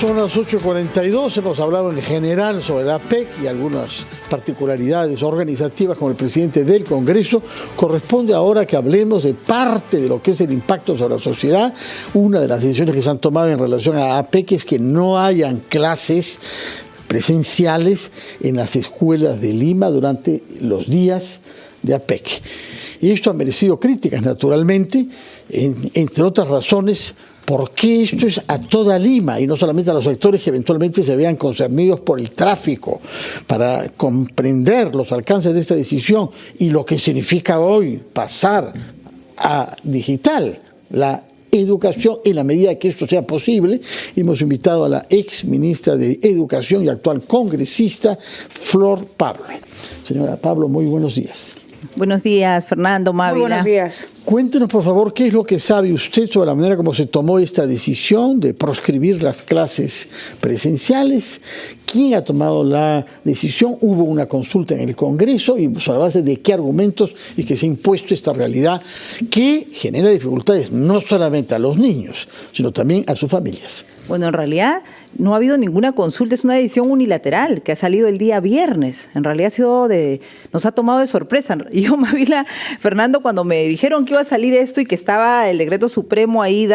Son las 8:42, hemos hablado en general sobre la APEC y algunas particularidades organizativas con el presidente del Congreso. Corresponde ahora que hablemos de parte de lo que es el impacto sobre la sociedad. Una de las decisiones que se han tomado en relación a APEC es que no hayan clases presenciales en las escuelas de Lima durante los días de APEC. Y esto ha merecido críticas, naturalmente, entre otras razones. ¿Por qué esto es a toda Lima y no solamente a los sectores que eventualmente se vean concernidos por el tráfico? Para comprender los alcances de esta decisión y lo que significa hoy pasar a digital la educación en la medida que esto sea posible, hemos invitado a la ex ministra de Educación y actual congresista, Flor Pablo. Señora Pablo, muy buenos días. Buenos días, Fernando, Mávila. Muy buenos días. Cuéntenos, por favor, qué es lo que sabe usted sobre la manera como se tomó esta decisión de proscribir las clases presenciales. ¿Quién ha tomado la decisión? Hubo una consulta en el Congreso y sobre la base de qué argumentos y que se ha impuesto esta realidad que genera dificultades no solamente a los niños, sino también a sus familias. Bueno, en realidad no ha habido ninguna consulta, es una decisión unilateral que ha salido el día viernes. En realidad nos ha tomado de sorpresa. Yo, Mávila, Fernando, cuando me dijeron que iba a salir esto y que estaba el decreto supremo ahí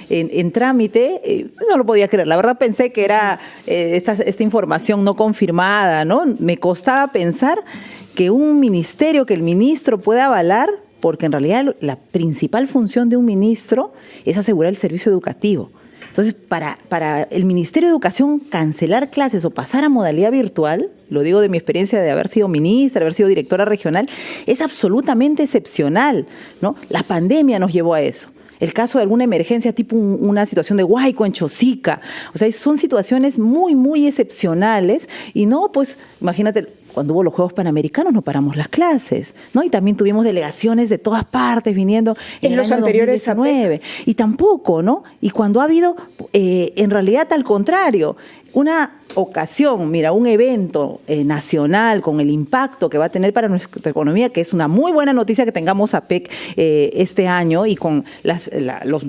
en trámite, no lo podía creer. La verdad pensé que era esta información no confirmada, ¿no? Me costaba pensar que un ministerio, que el ministro pueda avalar, porque en realidad la principal función de un ministro es asegurar el servicio educativo. Entonces, para el Ministerio de Educación cancelar clases o pasar a modalidad virtual, lo digo de mi experiencia de haber sido ministra, de haber sido directora regional, es absolutamente excepcional, ¿no? La pandemia nos llevó a eso. El caso de alguna emergencia tipo una situación de Huayco en Chosica. O sea, son situaciones muy, muy excepcionales y no, pues, imagínate, cuando hubo los Juegos Panamericanos no paramos las clases, ¿no? Y también tuvimos delegaciones de todas partes viniendo en los anteriores 2019. Y tampoco, ¿no? Y cuando ha habido, en realidad, al contrario, una ocasión, mira, un evento nacional con el impacto que va a tener para nuestra economía, que es una muy buena noticia que tengamos APEC este año y con los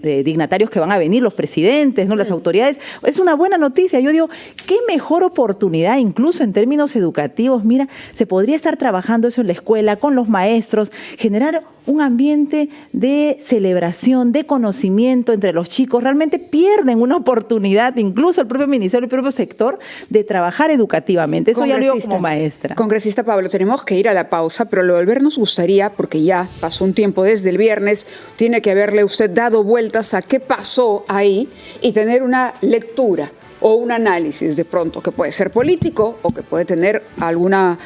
dignatarios que van a venir, los presidentes, ¿no? Las autoridades, es una buena noticia. Yo digo, qué mejor oportunidad, incluso en términos educativos, mira, se podría estar trabajando eso en la escuela, con los maestros, generar un ambiente de celebración, de conocimiento entre los chicos. Realmente pierden una oportunidad, incluso el propio ministerio, el propio sector, de trabajar educativamente. Eso ya lo digo como maestra. Congresista Pablo, tenemos que ir a la pausa, pero al volver nos gustaría, porque ya pasó un tiempo desde el viernes, tiene que haberle usted dado vueltas a qué pasó ahí y tener una lectura o un análisis de pronto que puede ser político o que puede tener alguna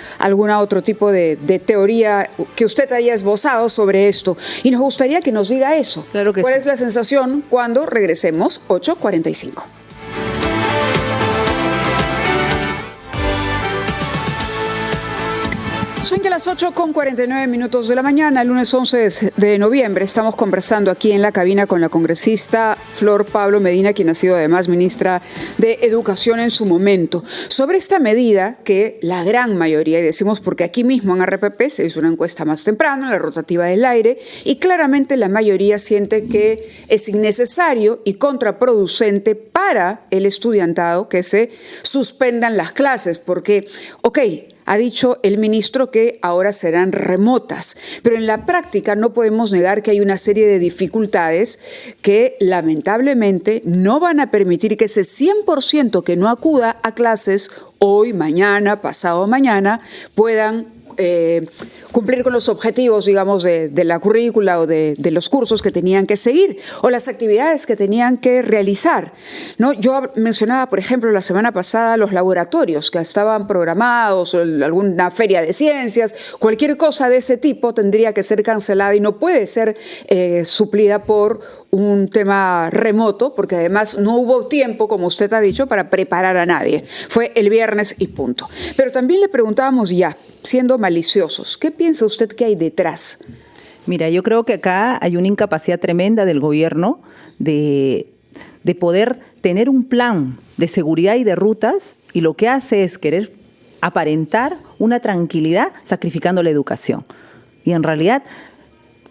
otro tipo de teoría que usted haya esbozado sobre esto. Y nos gustaría que nos diga eso. Claro que ¿Cuál sí. es la sensación cuando regresemos 8:45? Son ya las 8:49 de la mañana, el lunes 11 de noviembre. Estamos conversando aquí en la cabina con la congresista Flor Pablo Medina, quien ha sido además ministra de Educación en su momento, sobre esta medida que la gran mayoría, y decimos porque aquí mismo en RPP se hizo una encuesta más temprano, en la rotativa del aire, y claramente la mayoría siente que es innecesario y contraproducente para el estudiantado que se suspendan las clases, porque, ha dicho el ministro que ahora serán remotas, pero en la práctica no podemos negar que hay una serie de dificultades que lamentablemente no van a permitir que ese 100% que no acuda a clases hoy, mañana, pasado mañana, puedan cumplir con los objetivos, digamos, de la currícula o de los cursos que tenían que seguir o las actividades que tenían que realizar, ¿no? Yo mencionaba, por ejemplo, la semana pasada los laboratorios que estaban programados, alguna feria de ciencias, cualquier cosa de ese tipo tendría que ser cancelada y no puede ser suplida por un tema remoto, porque además no hubo tiempo, como usted ha dicho, para preparar a nadie. Fue el viernes y punto. Pero también le preguntábamos ya, siendo maliciosos, ¿qué piensa usted que hay detrás? Mira, yo creo que acá hay una incapacidad tremenda del gobierno de poder tener un plan de seguridad y de rutas, y lo que hace es querer aparentar una tranquilidad sacrificando la educación. Y en realidad,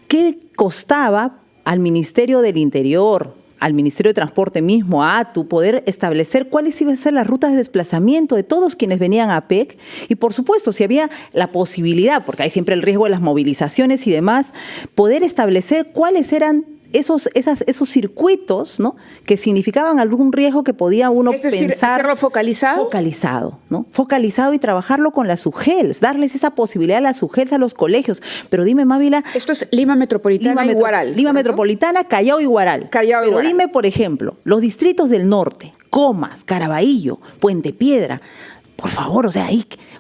¿qué costaba al Ministerio del Interior, al Ministerio de Transporte mismo, a ATU, poder establecer cuáles iban a ser las rutas de desplazamiento de todos quienes venían a APEC y, por supuesto, si había la posibilidad, porque hay siempre el riesgo de las movilizaciones y demás, poder establecer cuáles eran esos circuitos, ¿no?, que significaban algún riesgo que podía uno pensar. Es decir, hacerlo focalizado. Focalizado, ¿no? Focalizado y trabajarlo con las UGELs, darles esa posibilidad a las UGELs, a los colegios. Pero dime, Mávila. Esto es Lima Metropolitana y Huaral. Lima Metropolitana, Callao y Huaral. Callao y Pero Huaral. dime, por ejemplo, los distritos del norte, Comas, Caraballo, Puente Piedra. Por favor, o sea,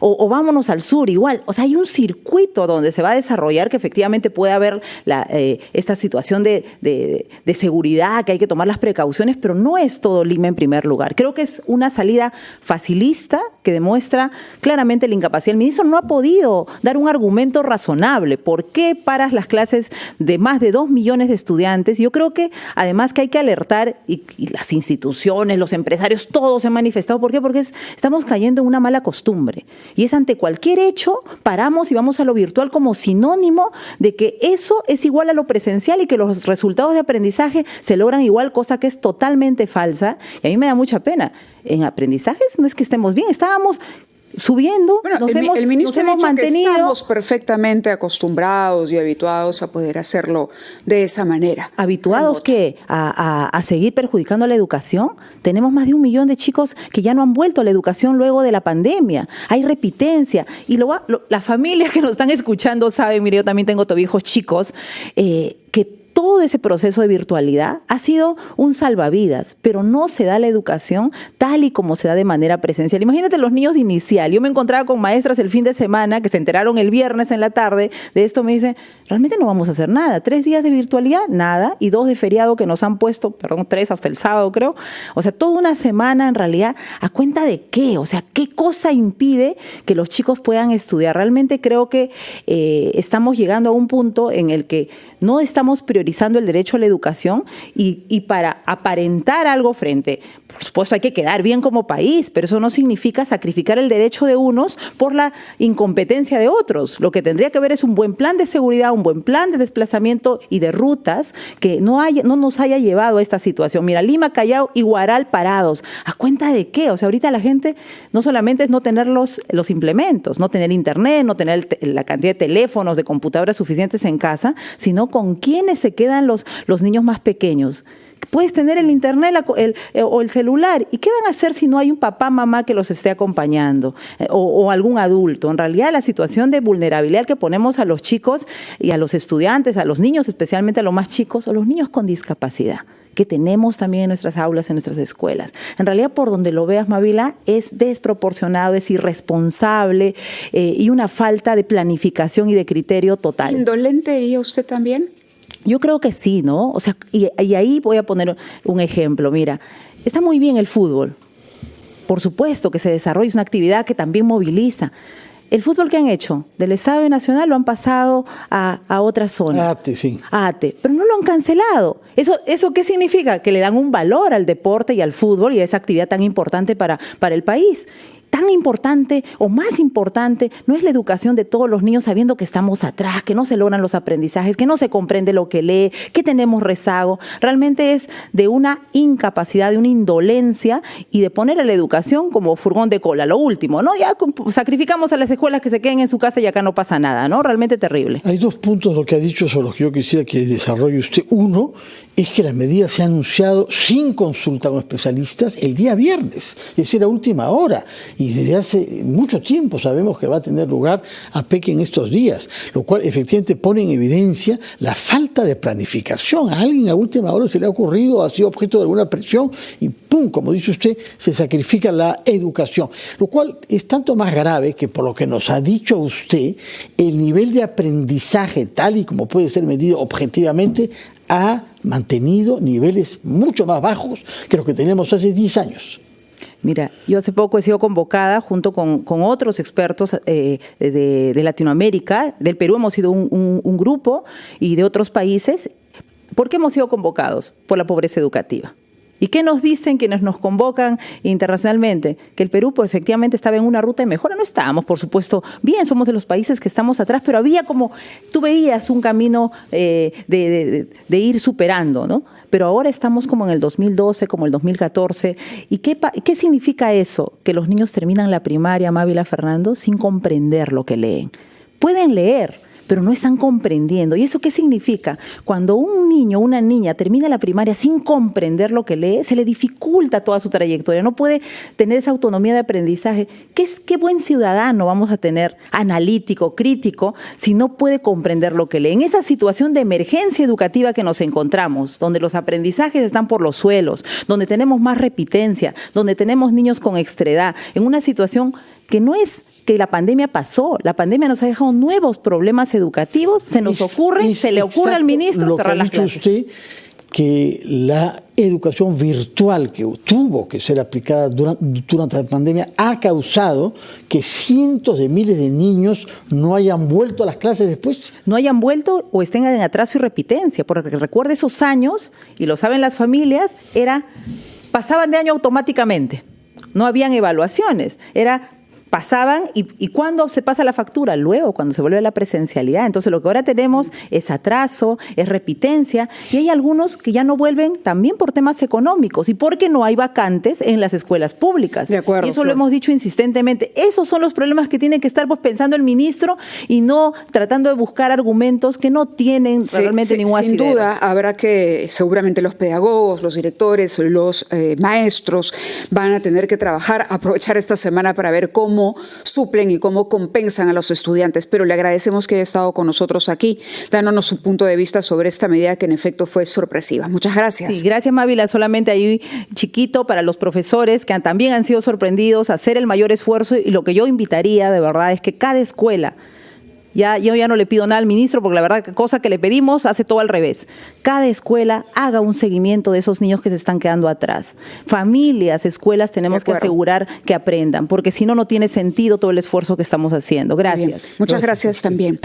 o vámonos al sur igual. O sea, hay un circuito donde se va a desarrollar que efectivamente puede haber esta situación de seguridad, que hay que tomar las precauciones, pero no es todo Lima en primer lugar. Creo que es una salida facilista que demuestra claramente la incapacidad. El ministro no ha podido dar un argumento razonable. ¿Por qué paras las clases de más de 2 millones de estudiantes? Yo creo que además que hay que alertar, y las instituciones, los empresarios, todos se han manifestado. ¿Por qué? Porque estamos cayendo en una mala costumbre. Y es ante cualquier hecho, paramos y vamos a lo virtual como sinónimo de que eso es igual a lo presencial y que los resultados de aprendizaje se logran igual, cosa que es totalmente falsa. Y a mí me da mucha pena. En aprendizajes no es que estemos bien, estábamos subiendo, bueno, el ministro ha dicho mantenido. Que estamos perfectamente acostumbrados y habituados a poder hacerlo de esa manera. ¿Habituados qué? ¿A seguir perjudicando a la educación? Tenemos más de 1 millón de chicos que ya no han vuelto a la educación luego de la pandemia. Hay repitencia. Y las familias que nos están escuchando saben, mire, yo también tengo hijos chicos, que todo ese proceso de virtualidad ha sido un salvavidas, pero no se da la educación tal y como se da de manera presencial. Imagínate los niños de inicial. Yo me encontraba con maestras el fin de semana que se enteraron el viernes en la tarde de esto. Me dicen, realmente no vamos a hacer nada. 3 días de virtualidad, nada. Y 2 de feriado que nos han puesto, 3 hasta el sábado creo. O sea, toda una semana en realidad, ¿a cuenta de qué? O sea, ¿qué cosa impide que los chicos puedan estudiar? Realmente creo que estamos llegando a un punto en el que no estamos priorizando el derecho a la educación y para aparentar algo frente, por supuesto hay que quedar bien como país, pero eso no significa sacrificar el derecho de unos por la incompetencia de otros. Lo que tendría que haber es un buen plan de seguridad, un buen plan de desplazamiento y de rutas que no nos haya llevado a esta situación. Mira, Lima, Callao y Huaral parados. ¿A cuenta de qué? O sea, ahorita la gente no solamente es no tener los implementos, no tener internet, no tener la cantidad de teléfonos, de computadoras suficientes en casa, sino con quiénes se quedan los niños más pequeños. Puedes tener el internet o el celular. ¿Y qué van a hacer si no hay un papá, mamá que los esté acompañando? O algún adulto. En realidad, la situación de vulnerabilidad que ponemos a los chicos y a los estudiantes, a los niños, especialmente a los más chicos, o los niños con discapacidad, que tenemos también en nuestras aulas, en nuestras escuelas. En realidad, por donde lo veas, Mávila, es desproporcionado, es irresponsable y una falta de planificación y de criterio total. ¿Indolente diría usted también? Yo creo que sí, ¿no? O sea, y ahí voy a poner un ejemplo. Mira, está muy bien el fútbol. Por supuesto que se desarrolla, es una actividad que también moviliza. El fútbol que han hecho del Estadio Nacional lo han pasado a otra zona. ATE, sí. ATE, pero no lo han cancelado. ¿Eso qué significa? Que le dan un valor al deporte y al fútbol y a esa actividad tan importante para el país. Tan importante o más importante no es la educación de todos los niños sabiendo que estamos atrás, que no se logran los aprendizajes, que no se comprende lo que lee, que tenemos rezago. Realmente es de una incapacidad, de una indolencia y de poner a la educación como furgón de cola, lo último, ¿no? Ya sacrificamos a las escuelas que se queden en su casa y acá no pasa nada, ¿no? Realmente terrible. Hay 2 puntos lo que ha dicho sobre los que yo quisiera que desarrolle usted. Uno es que la medida se ha anunciado sin consulta con especialistas el día viernes, es decir, a última hora. Y desde hace mucho tiempo sabemos que va a tener lugar APEC en estos días, lo cual efectivamente pone en evidencia la falta de planificación. A alguien a última hora se le ha ocurrido, ha sido objeto de alguna presión y ¡pum!, como dice usted, se sacrifica la educación. Lo cual es tanto más grave que, por lo que nos ha dicho usted, el nivel de aprendizaje, tal y como puede ser medido objetivamente, ha mantenido niveles mucho más bajos que los que teníamos hace 10 años. Mira, yo hace poco he sido convocada junto con otros expertos de Latinoamérica, del Perú hemos sido un grupo y de otros países. ¿Por qué hemos sido convocados? Por la pobreza educativa. ¿Y qué nos dicen quienes nos convocan internacionalmente? Que el Perú pues, efectivamente estaba en una ruta de mejora. No estábamos, por supuesto, bien, somos de los países que estamos atrás, pero había como, tú veías un camino de ir superando, ¿no? Pero ahora estamos como en el 2012, como el 2014. ¿Y qué significa eso? Que los niños terminan la primaria, Mávila, Fernando, sin comprender lo que leen. Pueden leer, pero no están comprendiendo. ¿Y eso qué significa? Cuando un niño o una niña termina la primaria sin comprender lo que lee, se le dificulta toda su trayectoria, no puede tener esa autonomía de aprendizaje. ¿Qué buen ciudadano vamos a tener, analítico, crítico, si no puede comprender lo que lee? En esa situación de emergencia educativa que nos encontramos, donde los aprendizajes están por los suelos, donde tenemos más repitencia, donde tenemos niños con extraedad, en una situación que no es que la pandemia pasó, la pandemia nos ha dejado nuevos problemas educativos, se nos ocurre, se le ocurre al ministro cerrar las clases. Usted que la educación virtual que tuvo que ser aplicada durante la pandemia ha causado que cientos de miles de niños no hayan vuelto a las clases después. No hayan vuelto o estén en atraso y repitencia, porque recuerda esos años, y lo saben las familias, pasaban de año automáticamente, no habían evaluaciones, pasaban y ¿cuándo se pasa la factura? Luego, cuando se vuelve a la presencialidad. Entonces, lo que ahora tenemos es atraso, es repitencia, y hay algunos que ya no vuelven también por temas económicos y porque no hay vacantes en las escuelas públicas. De acuerdo, y eso Flor. Lo hemos dicho insistentemente. Esos son los problemas que tiene que estar pensando el ministro y no tratando de buscar argumentos que no tienen realmente ningún asidero. Sin duda, habrá que, seguramente los pedagogos, los directores, los maestros van a tener que aprovechar esta semana para ver cómo suplen y cómo compensan a los estudiantes, pero le agradecemos que haya estado con nosotros aquí, dándonos su punto de vista sobre esta medida que en efecto fue sorpresiva. Muchas gracias. Sí, gracias, Mávila. Solamente ahí chiquito para los profesores que también han sido sorprendidos, a hacer el mayor esfuerzo, y lo que yo invitaría de verdad es que cada escuela, yo ya no le pido nada al ministro, porque la verdad, cosa que le pedimos hace todo al revés. Cada escuela haga un seguimiento de esos niños que se están quedando atrás. Familias, escuelas, tenemos que asegurar que aprendan, porque si no, no tiene sentido todo el esfuerzo que estamos haciendo. Gracias. Muchas gracias también.